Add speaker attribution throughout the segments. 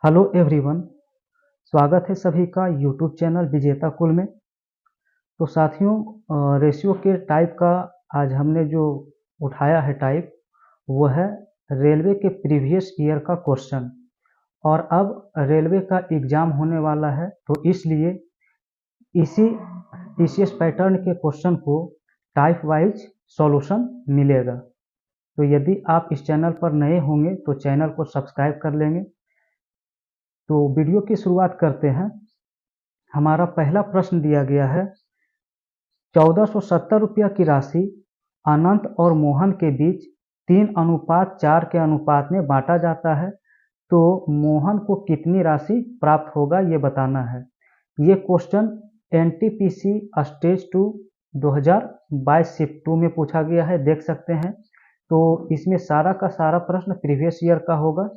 Speaker 1: Hello everyone. स्वागत है सभी का यूट्यूब चैनल विजेता कुल में। तो साथियों, रेशियो के टाइप का आज हमने जो उठाया है टाइप, वो है रेलवे के प्रीवियस ईयर का क्वेश्चन। और अब रेलवे का एग्ज़ाम होने वाला है, तो इसलिए इसी टीसीएस पैटर्न के क्वेश्चन को टाइप वाइज सॉल्यूशन मिलेगा। तो यदि आप इस चैनल पर नए होंगे तो चैनल को सब्सक्राइब कर लेंगे। तो वीडियो की शुरुआत करते हैं। हमारा पहला प्रश्न दिया गया है, 1470 रुपया की राशि अनंत और मोहन के बीच 3:4 के अनुपात में बांटा जाता है, तो मोहन को कितनी राशि प्राप्त होगा ये बताना है। ये क्वेश्चन एनटीपीसी स्टेज 2 2022 शिफ्ट 2 में पूछा गया है, देख सकते हैं। तो इसमें सारा का सारा प्रश्न प्रीवियस ईयर का होगा।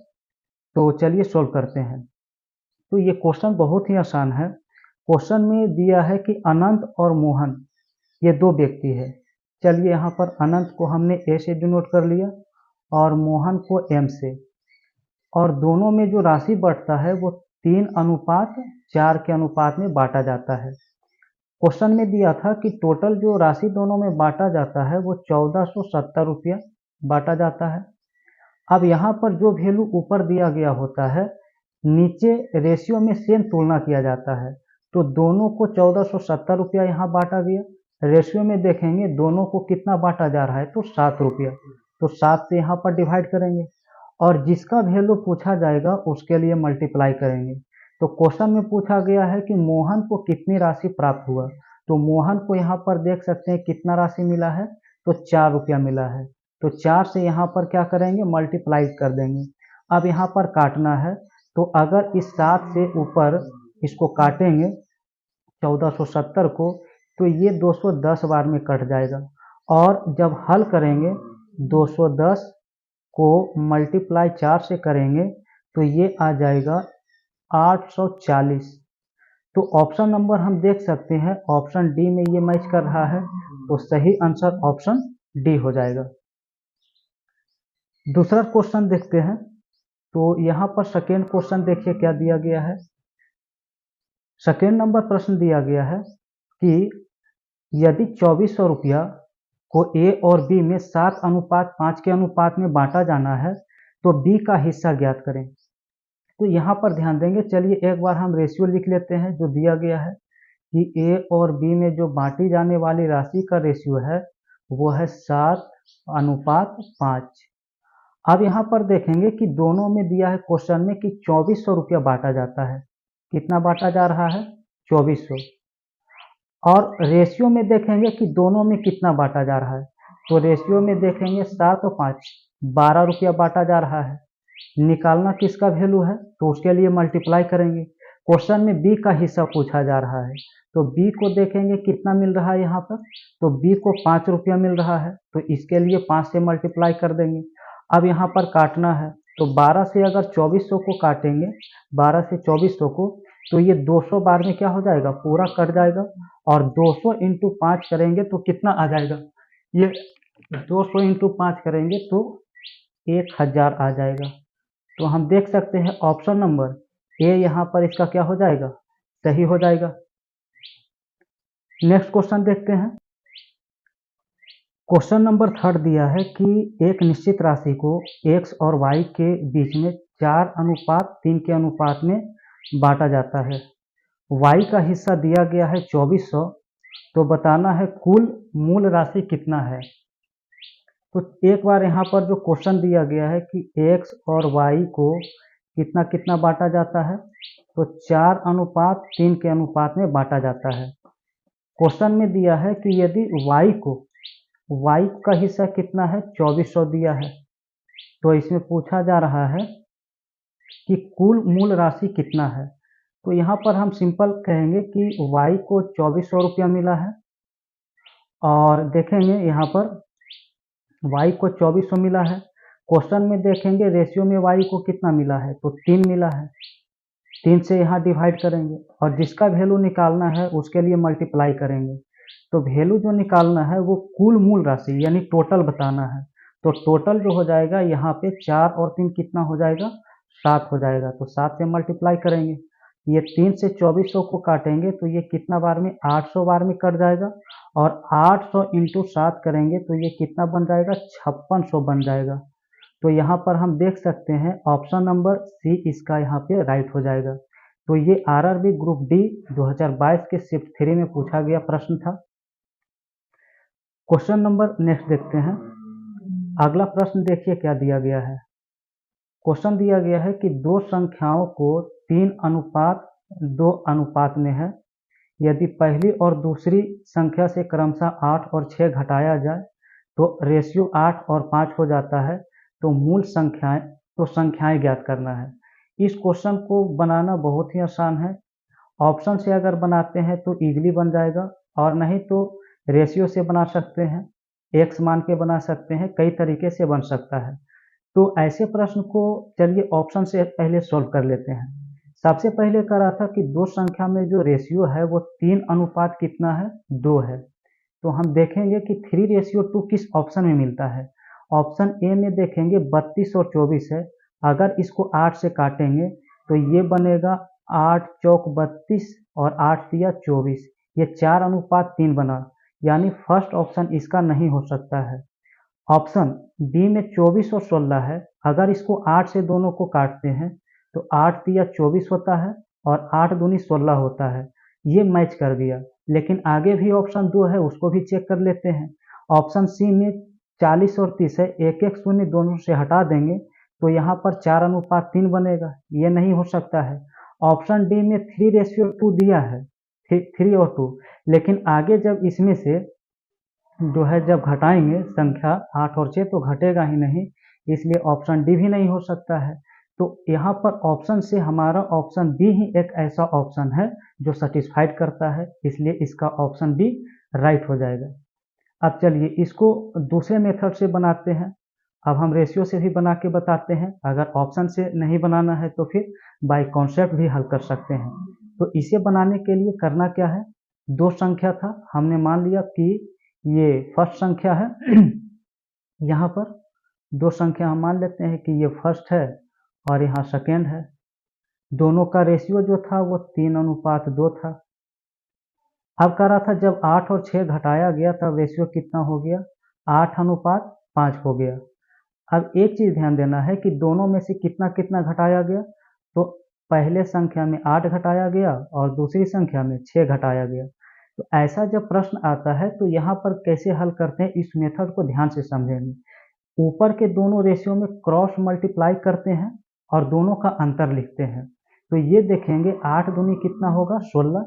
Speaker 1: तो चलिए सोल्व करते हैं। तो ये क्वेश्चन बहुत ही आसान है। क्वेश्चन में दिया है कि अनंत और मोहन ये दो व्यक्ति है। चलिए यहाँ पर अनंत को हमने ए से डिनोट कर लिया और मोहन को एम से, और दोनों में जो राशि बढ़ता है वो 3:4 के अनुपात में बांटा जाता है। क्वेश्चन में दिया था कि टोटल जो राशि दोनों में बांटा जाता है वो 1470 रुपया बांटा जाता है। अब यहाँ पर जो वैल्यू ऊपर दिया गया होता है, नीचे रेशियो में सेम तुलना किया जाता है। तो दोनों को 1470 रुपया यहाँ बांटा गया। रेशियो में देखेंगे दोनों को कितना बांटा जा रहा है, तो 7 रुपया। तो 7 से यहाँ पर डिवाइड करेंगे और जिसका वैल्यू पूछा जाएगा उसके लिए मल्टीप्लाई करेंगे। तो क्वेश्चन में पूछा गया है कि मोहन को कितनी राशि प्राप्त हुआ, तो मोहन को यहाँ पर देख सकते हैं कितना राशि मिला है, तो 4 रुपया मिला है। तो 4 से यहाँ पर क्या करेंगे, मल्टीप्लाई कर देंगे। अब यहाँ पर काटना है, तो अगर इस 7 से ऊपर इसको काटेंगे 1470 को, तो ये 210 बार में कट जाएगा। और जब हल करेंगे 210 को मल्टीप्लाई 4 से करेंगे तो ये आ जाएगा 840। तो ऑप्शन नंबर हम देख सकते हैं, ऑप्शन डी में ये मैच कर रहा है, तो सही आंसर ऑप्शन डी हो जाएगा। दूसरा क्वेश्चन देखते हैं। तो यहाँ पर सेकेंड क्वेश्चन देखिए क्या दिया गया है। सेकेंड नंबर प्रश्न दिया गया है कि यदि 2400 रुपया को ए और बी में 7:5 के अनुपात में बांटा जाना है, तो बी का हिस्सा ज्ञात करें। तो यहाँ पर ध्यान देंगे। चलिए एक बार हम रेशियो लिख लेते हैं जो दिया गया है कि ए और बी में जो बांटी जाने वाली राशि का रेशियो है वो है 7:5। अब यहाँ पर देखेंगे कि दोनों में दिया है क्वेश्चन में कि 2400 रुपया बांटा जाता है। कितना बांटा जा रहा है, 2400। और रेशियो में देखेंगे कि दोनों में कितना बांटा जा रहा है, तो रेशियो में देखेंगे 7 और 5 12 रुपया बांटा जा रहा है। निकालना किसका वैल्यू है, तो उसके लिए मल्टीप्लाई करेंगे। क्वेश्चन में बी का हिस्सा पूछा जा रहा है, तो बी को देखेंगे कितना मिल रहा है यहाँ पर, तो बी को 5 रुपया मिल रहा है, तो इसके लिए 5 से मल्टीप्लाई कर देंगे। अब यहाँ पर काटना है, तो 12 से अगर 2400 को काटेंगे, 12 से 2400 को, तो ये 200 बार में क्या हो जाएगा, पूरा कट जाएगा। और 200 इंटू 5 करेंगे तो कितना आ जाएगा, ये 200 इंटू 5 करेंगे तो 1000 आ जाएगा। तो हम देख सकते हैं ऑप्शन नंबर ए यहाँ पर इसका क्या हो जाएगा, सही हो जाएगा। नेक्स्ट क्वेश्चन देखते हैं। क्वेश्चन नंबर 3 दिया है कि एक निश्चित राशि को x और y के बीच में 4:3 के अनुपात में बांटा जाता है। y का हिस्सा दिया गया है 2400, तो बताना है कुल मूल राशि कितना है। तो एक बार यहाँ पर जो क्वेश्चन दिया गया है कि x और y को कितना कितना बांटा जाता है, तो 4:3 के अनुपात में बांटा जाता है। क्वेश्चन में दिया है कि यदि y का हिस्सा कितना है, 2400 दिया है, तो इसमें पूछा जा रहा है कि कुल मूल राशि कितना है। तो यहाँ पर हम सिंपल कहेंगे कि y को 2400 रुपया मिला है, और देखेंगे यहाँ पर y को 2400 मिला है। क्वेश्चन में देखेंगे रेशियो में y को कितना मिला है, तो 3 मिला है। 3 से यहाँ डिवाइड करेंगे और जिसका वैल्यू निकालना है उसके लिए मल्टीप्लाई करेंगे। तो वैल्यू जो निकालना है वो कुल मूल राशि यानी टोटल बताना है। तो टोटल जो हो जाएगा यहाँ पे 4 और 3 कितना हो जाएगा, 7 हो जाएगा, तो 7 से मल्टीप्लाई करेंगे। ये 3 से 2400 को काटेंगे तो ये कितना बार में, 800 बार में कट जाएगा, और 800 इंटू 7 करेंगे तो ये कितना बन जाएगा, 5600 बन जाएगा। तो यहाँ पर हम देख सकते हैं ऑप्शन नंबर सी इसका यहाँ पे राइट हो जाएगा। तो ये आरआरबी ग्रुप डी 2022 के शिफ्ट 3 में पूछा गया प्रश्न था। क्वेश्चन नंबर नेक्स्ट देखते हैं। अगला प्रश्न देखिए क्या दिया गया है। क्वेश्चन दिया गया है कि दो संख्याओं को 3:2 अनुपात में है। यदि पहली और दूसरी संख्या से क्रमशः 8 और 6 घटाया जाए तो रेशियो 8 और 5 हो जाता है। तो मूल संख्याएं ज्ञात करना है। इस क्वेश्चन को बनाना बहुत ही आसान है। ऑप्शन से अगर बनाते हैं तो इजीली बन जाएगा, और नहीं तो रेशियो से बना सकते हैं, एक्स मान के बना सकते हैं, कई तरीके से बन सकता है। तो ऐसे प्रश्न को चलिए ऑप्शन से पहले सॉल्व कर लेते हैं। सबसे पहले करा था कि दो संख्या में जो रेशियो है वो 3 अनुपात कितना है, 2 है। तो हम देखेंगे कि 3:2 किस ऑप्शन में मिलता है। ऑप्शन ए में देखेंगे 32 और 24 है। अगर इसको 8 से काटेंगे तो ये बनेगा 8 चौक 32 और 8 तिया 24, ये 4:3 बना, यानी फर्स्ट ऑप्शन इसका नहीं हो सकता है। ऑप्शन बी में 24 और 16 है। अगर इसको 8 से दोनों को काटते हैं तो 8 तिया 24 होता है और 8 दूनी 16 होता है, ये मैच कर दिया। लेकिन आगे भी ऑप्शन 2 है, उसको भी चेक कर लेते हैं। ऑप्शन सी में 40 और 30 है, एक एक शून्य दोनों से हटा देंगे तो यहाँ पर 4:3 बनेगा, ये नहीं हो सकता है। ऑप्शन डी में 3:2 दिया है, 3 और 2, लेकिन आगे जब इसमें से जो है जब घटाएंगे संख्या 8 और 6 तो घटेगा ही नहीं, इसलिए ऑप्शन डी भी नहीं हो सकता है। तो यहाँ पर ऑप्शन से हमारा ऑप्शन बी ही एक ऐसा ऑप्शन है जो सेटिस्फाइड करता है, इसलिए इसका ऑप्शन बी राइट हो जाएगा। अब चलिए इसको दूसरे मेथड से बनाते हैं। अब हम रेशियो से भी बना के बताते हैं। अगर ऑप्शन से नहीं बनाना है तो फिर बाय कॉन्सेप्ट भी हल कर सकते हैं। तो इसे बनाने के लिए करना क्या है, दो संख्या था, हमने मान लिया कि ये फर्स्ट संख्या है। यहाँ पर दो संख्या हम मान लेते हैं कि ये फर्स्ट है और यहाँ सेकेंड है। दोनों का रेशियो जो था वो 3:2 था। अब कह रहा था जब 8 और 6 घटाया गया तब रेशियो कितना हो गया, 8:5 हो गया। अब एक चीज़ ध्यान देना है कि दोनों में से कितना कितना घटाया गया, तो पहले संख्या में 8 घटाया गया और दूसरी संख्या में 6 घटाया गया। तो ऐसा जब प्रश्न आता है तो यहाँ पर कैसे हल करते हैं, इस मेथड को ध्यान से समझेंगे। ऊपर के दोनों रेशियो में क्रॉस मल्टीप्लाई करते हैं और दोनों का अंतर लिखते हैं। तो ये देखेंगे 8 दूनी कितना होगा, 16,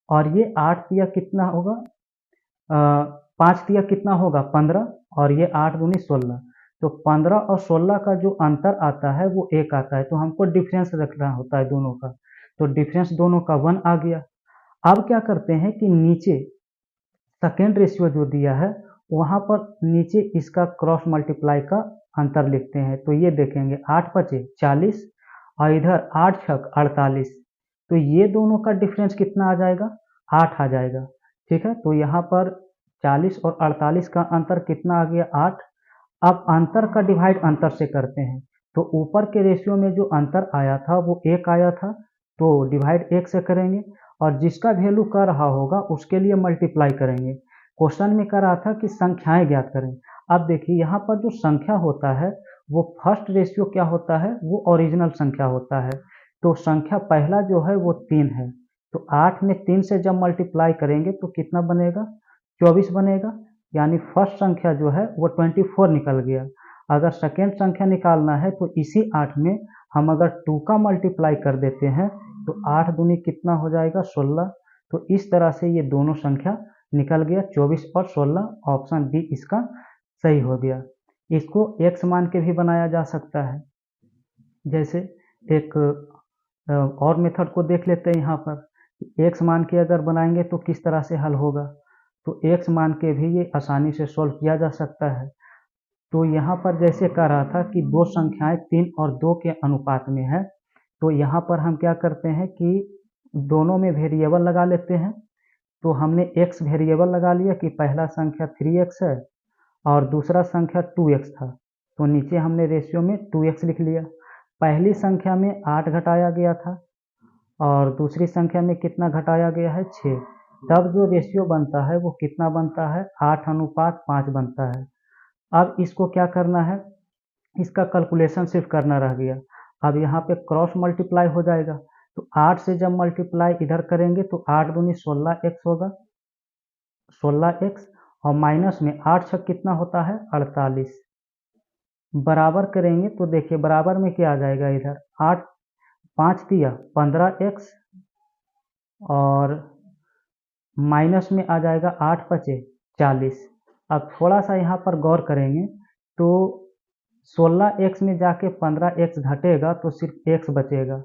Speaker 1: और ये 8 तिया कितना होगा, 5 तिया कितना होगा, 15, और ये 8 दूनी 16। तो 15 और 16 का जो अंतर आता है वो 1 आता है, तो हमको डिफरेंस रखना होता है दोनों का। तो डिफरेंस दोनों का 1 आ गया। अब क्या करते हैं कि नीचे सेकेंड रेशियो जो दिया है वहाँ पर नीचे इसका क्रॉस मल्टीप्लाई का अंतर लिखते हैं। तो ये देखेंगे 8 पचे 40 और इधर 8 छक 48, तो ये दोनों का डिफरेंस कितना आ जाएगा, 8 आ जाएगा। ठीक है, तो यहाँ पर 40 और 48 का अंतर कितना आ गया, 8। अब अंतर का डिवाइड अंतर से करते हैं। तो ऊपर के रेशियो में जो अंतर आया था वो 1 आया था, तो डिवाइड 1 से करेंगे, और जिसका वैल्यू कर रहा होगा उसके लिए मल्टीप्लाई करेंगे। क्वेश्चन में कह रहा था कि संख्याएं ज्ञात करें। अब देखिए यहाँ पर जो संख्या होता है वो फर्स्ट रेशियो क्या होता है, वो ओरिजिनल संख्या होता है। तो संख्या पहला जो है वो 3 है, तो 8 में 3 से जब मल्टीप्लाई करेंगे तो कितना बनेगा, 24 बनेगा, यानी फर्स्ट संख्या जो है वो 24 निकल गया। अगर सेकेंड संख्या निकालना है तो इसी 8 में हम अगर 2 का मल्टीप्लाई कर देते हैं तो 8 दूनी कितना हो जाएगा, 16। तो इस तरह से ये दोनों संख्या निकल गया, 24 और 16। ऑप्शन बी इसका सही हो गया। इसको x मान के भी बनाया जा सकता है। जैसे एक और मेथड को देख लेते हैं। यहाँ पर x मान के अगर बनाएंगे तो किस तरह से हल होगा, तो x मान के भी ये आसानी से सॉल्व किया जा सकता है। तो यहाँ पर जैसे कह रहा था कि दो संख्याएं 3 और 2 के अनुपात में है, तो यहाँ पर हम क्या करते हैं कि दोनों में वेरिएबल लगा लेते हैं। तो हमने x वेरिएबल लगा लिया कि पहला संख्या 3x है और दूसरा संख्या 2x था, तो नीचे हमने रेशियो में 2x लिख लिया। पहली संख्या में 8 घटाया गया था और दूसरी संख्या में कितना घटाया गया है, 6। तब जो रेशियो बनता है वो कितना बनता है, 8:5 बनता है। अब इसको क्या करना है, इसका कैलकुलेशन सिर्फ करना रह गया। अब यहाँ पे क्रॉस मल्टीप्लाई हो जाएगा, तो 8 से जब मल्टीप्लाई इधर करेंगे तो 8 दूनी 16x होगा, 16x, और माइनस में 8 छक कितना होता है, 48। बराबर करेंगे तो देखिए बराबर में क्या आ जाएगा, इधर 8 5 दिया 15x, और माइनस में आ जाएगा 8 पचे 40। अब थोड़ा सा यहाँ पर गौर करेंगे तो 16x में जाके 15x घटेगा तो सिर्फ x बचेगा,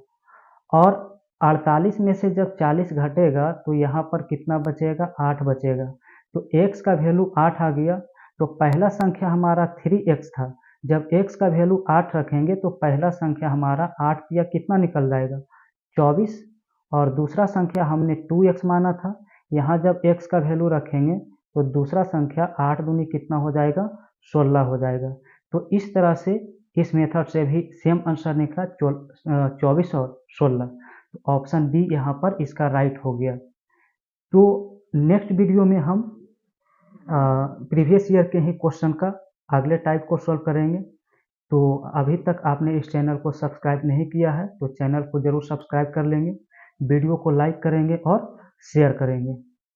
Speaker 1: और 48 में से जब 40 घटेगा तो यहाँ पर कितना बचेगा, 8 बचेगा। तो x का वैल्यू 8 आ गया। तो पहला संख्या हमारा 3x था, जब x का वैल्यू 8 रखेंगे तो पहला संख्या हमारा 8 या कितना निकल जाएगा, 24। और दूसरा संख्या हमने 2x माना था, यहाँ जब x का वैल्यू रखेंगे तो दूसरा संख्या 8 दूनी कितना हो जाएगा, 16 हो जाएगा। तो इस तरह से इस मेथड से भी सेम आंसर निकला, 24 और 16। तो ऑप्शन बी यहाँ पर इसका राइट हो गया। तो नेक्स्ट वीडियो में हम प्रीवियस ईयर के ही क्वेश्चन का अगले टाइप को सॉल्व करेंगे। तो अभी तक आपने इस चैनल को सब्सक्राइब नहीं किया है तो चैनल को जरूर सब्सक्राइब कर लेंगे, वीडियो को लाइक करेंगे और शेयर करेंगे।